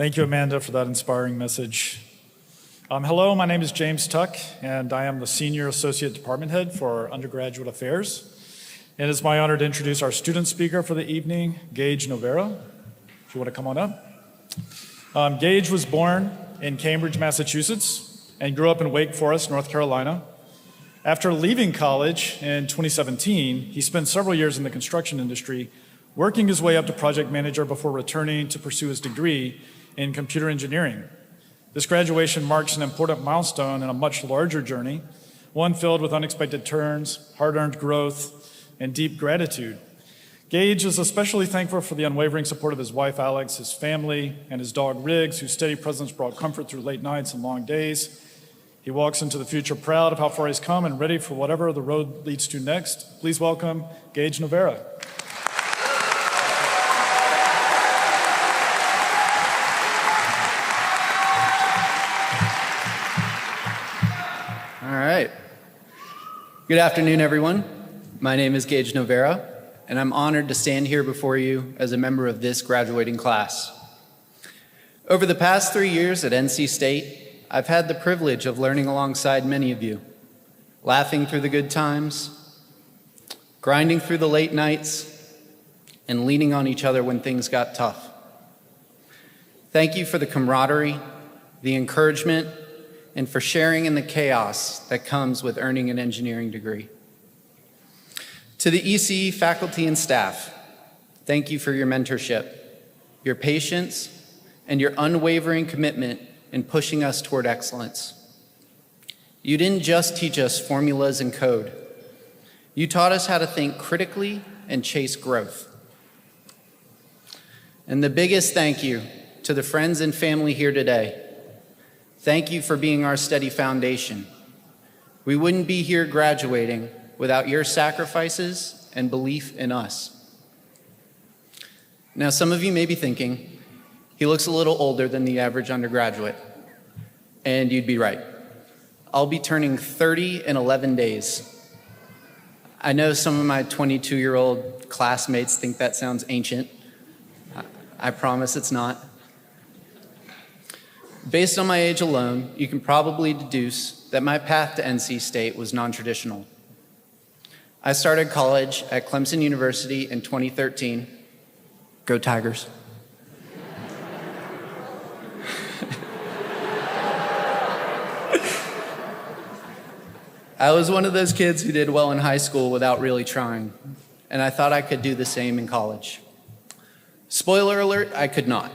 Thank you, Amanda, for that inspiring message. Hello, my name is James Tuck, and I am the Senior Associate Department Head for Undergraduate Affairs. And it is my honor to introduce our student speaker for the evening, Gage Novaria. If you want to come on up. Gage was born in Cambridge, Massachusetts, and grew up in Wake Forest, North Carolina. After leaving college in 2017, he spent several years in the construction industry, working his way up to project manager before returning to pursue his degree in computer engineering. This graduation marks an important milestone in a much larger journey, one filled with unexpected turns, hard-earned growth, and deep gratitude. Gage is especially thankful for the unwavering support of his wife, Alex, his family, and his dog, Riggs, whose steady presence brought comfort through late nights and long days. He walks into the future proud of how far he's come and ready for whatever the road leads to next. Please welcome Gage Novaria. All right. Good afternoon, everyone. My name is Gage Novaria, and I'm honored to stand here before you as a member of this graduating class. Over the past 3 years at NC State, I've had the privilege of learning alongside many of you, laughing through the good times, grinding through the late nights, and leaning on each other when things got tough. Thank you for the camaraderie, the encouragement, and for sharing in the chaos that comes with earning an engineering degree. To the ECE faculty and staff, thank you for your mentorship, your patience, and your unwavering commitment in pushing us toward excellence. You didn't just teach us formulas and code. You taught us how to think critically and chase growth. And the biggest thank you to the friends and family here today. Thank you for being our steady foundation. We wouldn't be here graduating without your sacrifices and belief in us. Now, some of you may be thinking, he looks a little older than the average undergraduate. And you'd be right. I'll be turning 30 in 11 days. I know some of my 22-year-old classmates think that sounds ancient. I promise it's not. Based on my age alone, you can probably deduce that my path to NC State was non-traditional. I started college at Clemson University in 2013. Go Tigers. I was one of those kids who did well in high school without really trying, and I thought I could do the same in college. Spoiler alert, I could not.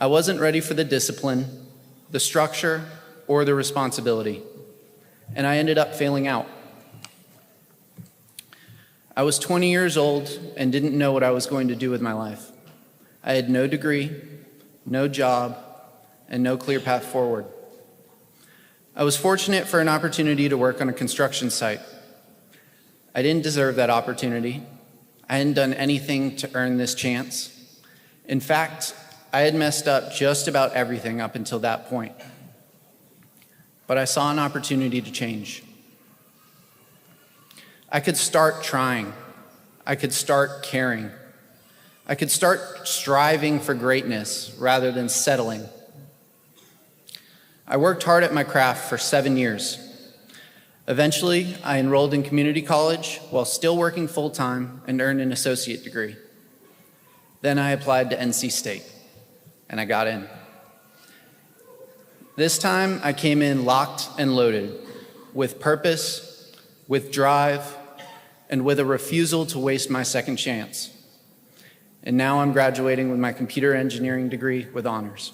I wasn't ready for the discipline, the structure, or the responsibility, and I ended up failing out. I was 20 years old and didn't know what I was going to do with my life. I had no degree, no job, and no clear path forward. I was fortunate for an opportunity to work on a construction site. I didn't deserve that opportunity. I hadn't done anything to earn this chance. In fact, I had messed up just about everything up until that point. But I saw an opportunity to change. I could start trying. I could start caring. I could start striving for greatness rather than settling. I worked hard at my craft for 7 years. Eventually, I enrolled in community college while still working full-time and earned an associate degree. Then I applied to NC State, and I got in. This time, I came in locked and loaded, with purpose, with drive, and with a refusal to waste my second chance. And now I'm graduating with my computer engineering degree with honors.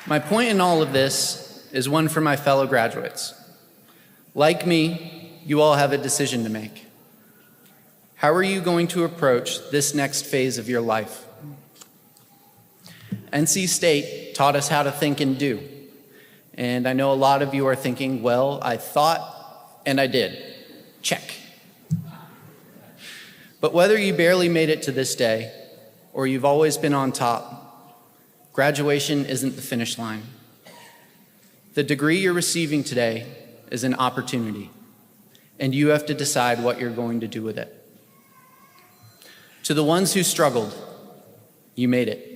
My point in all of this is one for my fellow graduates. Like me, you all have a decision to make. How are you going to approach this next phase of your life? NC State taught us how to think and do. And I know a lot of you are thinking, well, I thought and I did. Check. But whether you barely made it to this day or you've always been on top, graduation isn't the finish line. The degree you're receiving today is an opportunity, and you have to decide what you're going to do with it. To the ones who struggled, you made it.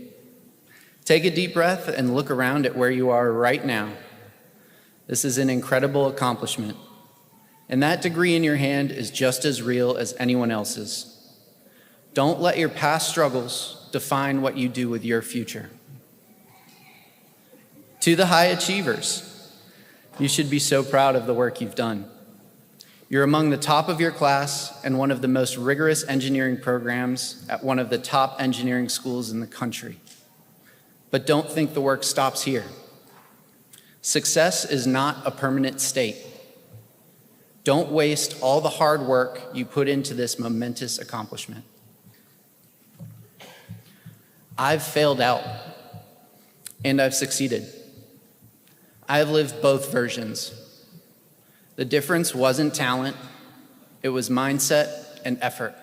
Take a deep breath and look around at where you are right now. This is an incredible accomplishment, and that degree in your hand is just as real as anyone else's. Don't let your past struggles define what you do with your future. To the high achievers, you should be so proud of the work you've done. You're among the top of your class and one of the most rigorous engineering programs at one of the top engineering schools in the country. But don't think the work stops here. Success is not a permanent state. Don't waste all the hard work you put into this momentous accomplishment. I've failed out, and I've succeeded. I have lived both versions. The difference wasn't talent, it was mindset and effort.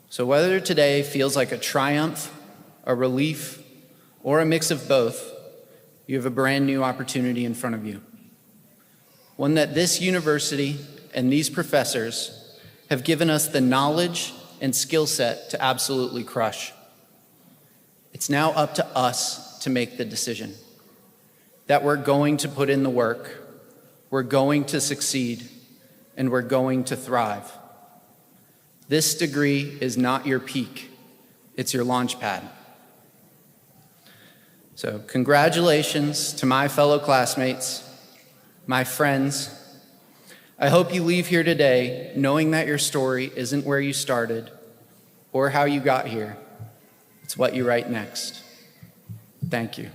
So whether today feels like a triumph, a relief, or a mix of both, you have a brand new opportunity in front of you. One that this university and these professors have given us the knowledge and skill set to absolutely crush. It's now up to us to make the decision that we're going to put in the work, we're going to succeed, and we're going to thrive. This degree is not your peak, it's your launch pad. So congratulations to my fellow classmates, my friends. I hope you leave here today knowing that your story isn't where you started or how you got here. It's what you write next. Thank you.